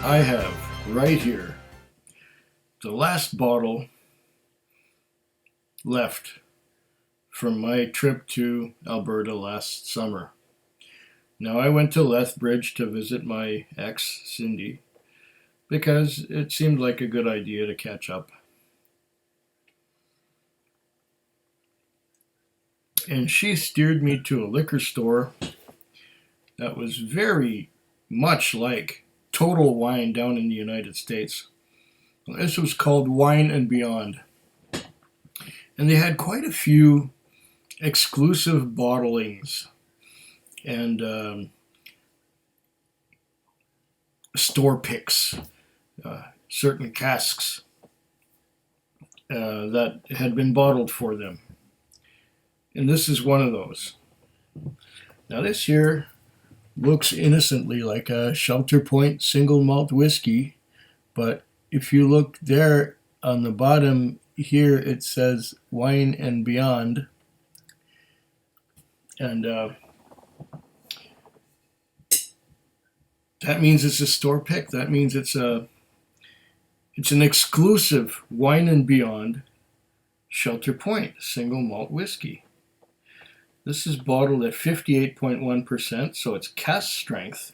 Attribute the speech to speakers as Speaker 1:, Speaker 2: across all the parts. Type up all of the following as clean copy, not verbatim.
Speaker 1: I have right here the last bottle left from my trip to Alberta last summer. Now, I went to Lethbridge to visit my ex, Cindy, because it seemed like a good idea to catch up. And she steered me to a liquor store that was very much like Total Wine down in the United States. This was called Wine and Beyond. And they had quite a few exclusive bottlings and store picks, certain casks that had been bottled for them. And this is one of those. Now, this here looks innocently like a Shelter Point single malt whiskey, but if you look there on the bottom here, it says Wine and Beyond. And that means it's a store pick. That means it's an exclusive Wine and Beyond Shelter Point single malt whiskey. This is bottled at 58.1%, so it's cask strength.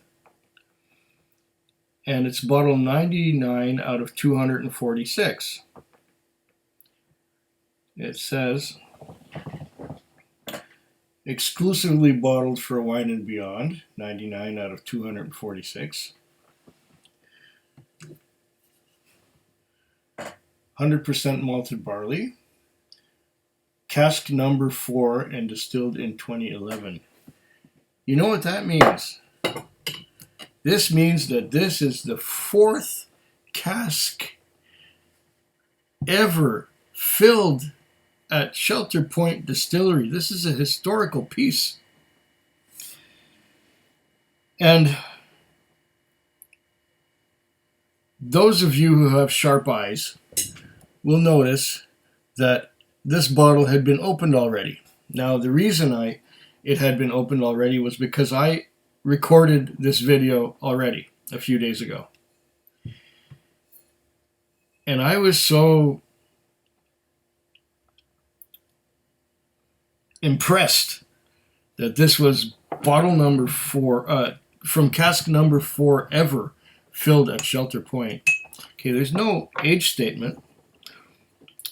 Speaker 1: And it's bottled 99 out of 246. It says, exclusively bottled for Wine and Beyond, 99 out of 246. 100% malted barley. Cask number 4 and distilled in 2011. You know what that means? This means that this is the 4th cask ever filled at Shelter Point Distillery. This is a historical piece. And those of you who have sharp eyes will notice that this bottle had been opened already. Now, the reason it had been opened already was because I recorded this video already a few days ago. And I was so impressed that this was bottle number 4, from cask number 4 ever filled at Shelter Point. Okay, there's no age statement.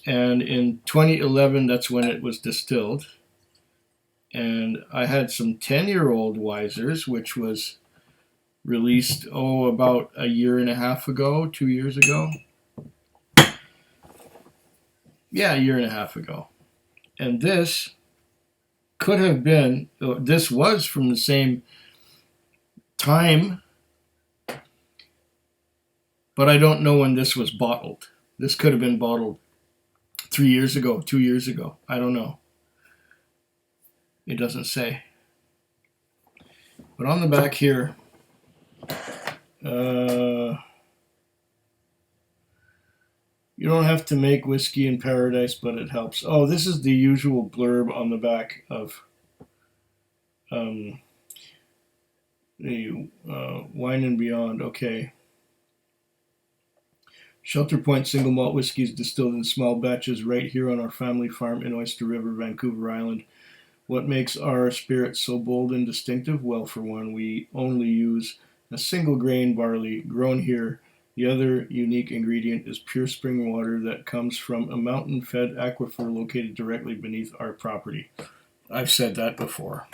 Speaker 1: And in 2011, that's when it was distilled. And I had some 10-year-old Wisers, which was released, about a year and a half ago, 2 years ago. Yeah, a year and a half ago. And this could have been, this was from the same time, but I don't know when this was bottled. This could have been bottled 3 years ago, 2 years ago. I don't know. It doesn't say. But on the back here, you don't have to make whiskey in paradise, but it helps. Oh, this is the usual blurb on the back of the Wine and Beyond. Okay. Shelter Point single malt whiskey is distilled in small batches right here on our family farm in Oyster River, Vancouver Island. What makes our spirit so bold and distinctive? Well, for one, we only use a single grain barley grown here. The other unique ingredient is pure spring water that comes from a mountain-fed aquifer located directly beneath our property. I've said that before.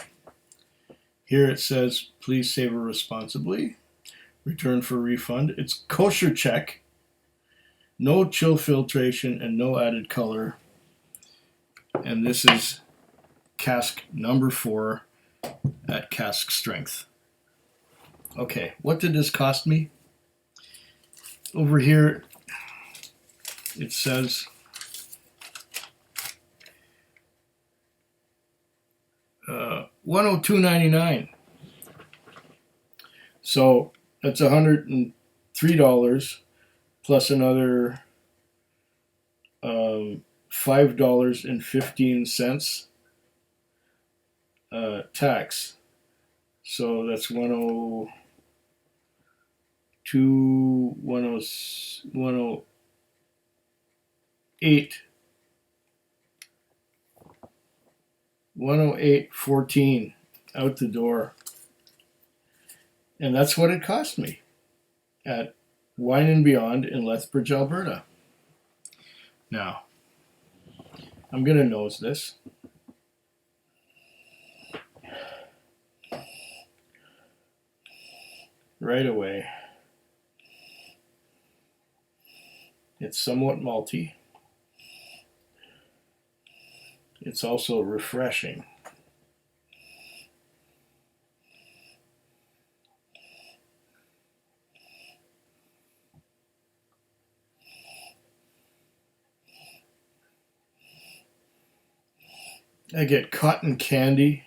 Speaker 1: Here it says, please savor responsibly. Return for refund. It's kosher check. No chill filtration and no added color. And this is cask number 4 at cask strength. Okay, what did this cost me? Over here, it says $102.99. So that's $103 plus another $5.15 tax. So that's to 108, 108.14 out the door. And that's what it cost me at Wine and Beyond in Lethbridge, Alberta. Now, I'm going to nose this. Right away. It's somewhat malty. It's also refreshing. I get cotton candy.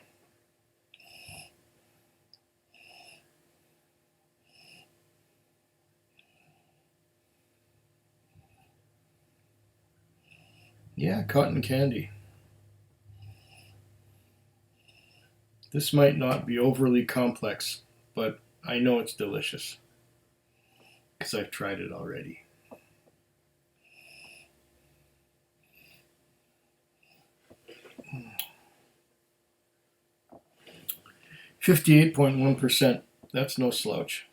Speaker 1: Yeah, cotton candy. This might not be overly complex, but I know it's delicious because I've tried it already. 58.1%. That's no slouch.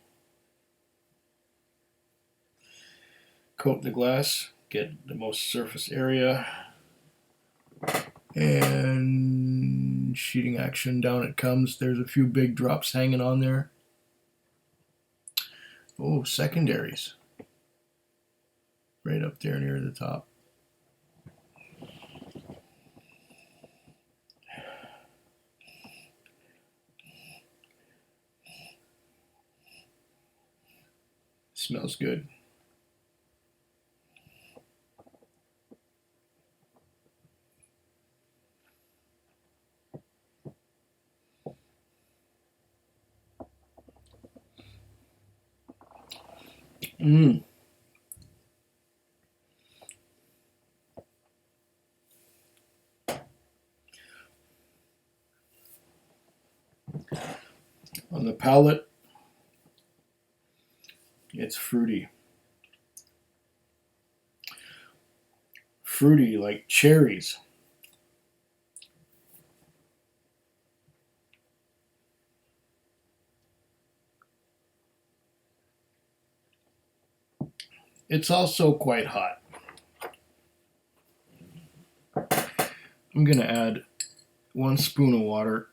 Speaker 1: Coat the glass, get the most surface area, and sheeting action, down it comes. There's a few big drops hanging on there. Oh, secondaries. Right up there near the top. Smells good. Mmm. On the palate, it's fruity. Fruity like cherries. It's also quite hot. I'm going to add 1 spoon of water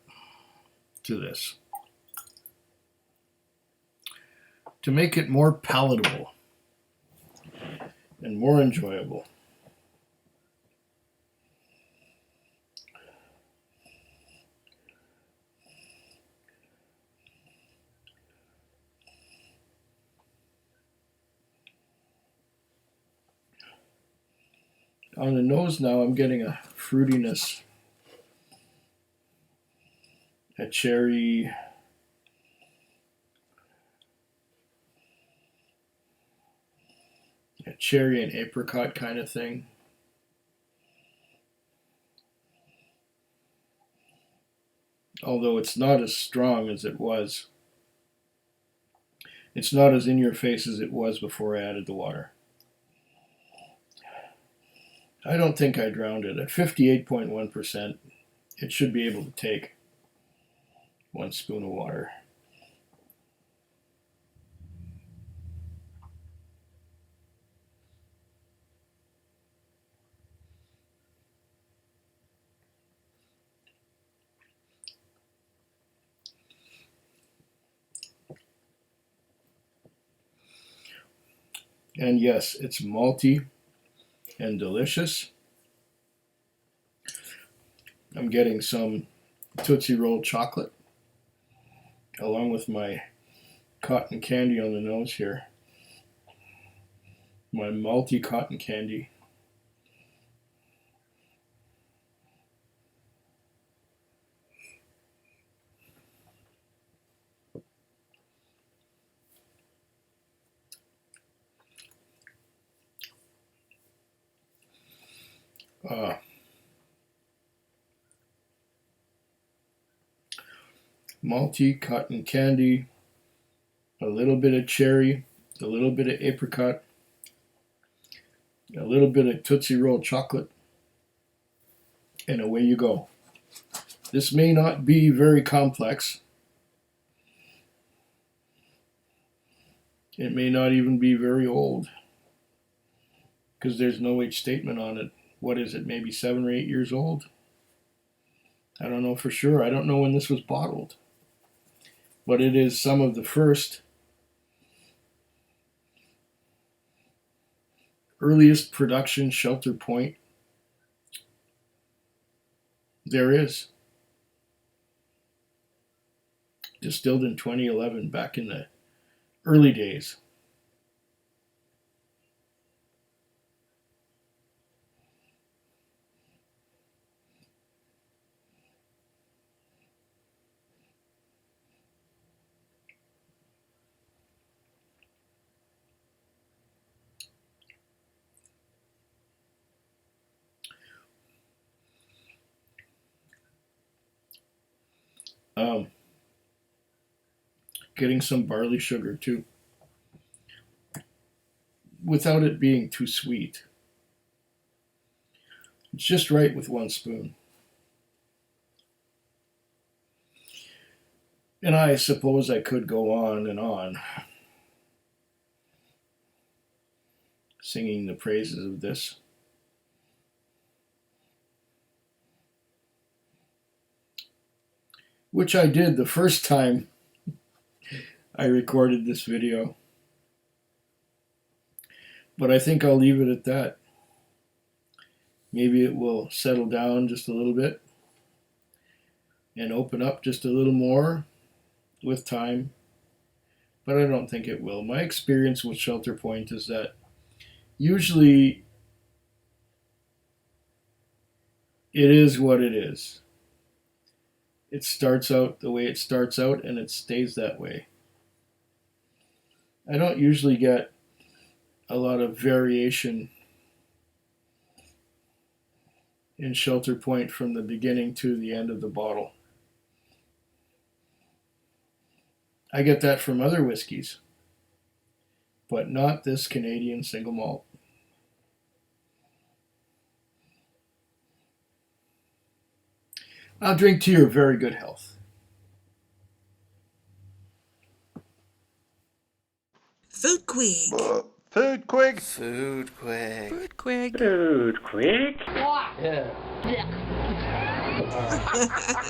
Speaker 1: to this to make it more palatable and more enjoyable. On the nose now, I'm getting a fruitiness, a cherry, and apricot kind of thing. Although it's not as strong as it was. It's not as in your face as it was before I added the water. I don't think I drowned it. At 58.1%, it should be able to take 1 spoon of water. And yes, it's malty and delicious. I'm getting some Tootsie Roll chocolate along with my cotton candy on the nose here. My malty cotton candy. Malty cotton candy, a little bit of cherry, a little bit of apricot, a little bit of Tootsie Roll chocolate, and away you go. This may not be very complex. It may not even be very old, because there's no age statement on it. What is it, maybe 7 or 8 years old? I don't know for sure. I don't know when this was bottled. But it is some of the first, earliest production Shelter Point there is. Distilled in 2011, back in the early days. Getting some barley sugar too, without it being too sweet. It's just right with 1 spoon. And I suppose I could go on and on singing the praises of this. Which I did the first time I recorded this video. But I think I'll leave it at that. Maybe it will settle down just a little bit and open up just a little more with time. But I don't think it will. My experience with Shelter Point is that usually it is what it is. It starts out the way it starts out, and it stays that way. I don't usually get a lot of variation in Shelter Point from the beginning to the end of the bottle. I get that from other whiskeys, but not this Canadian single malt. I'll drink to your very good health.
Speaker 2: Food Quig.
Speaker 3: Food Quig.
Speaker 4: Food Quig.
Speaker 2: Food Quig.
Speaker 5: Food Quig.
Speaker 6: Yeah.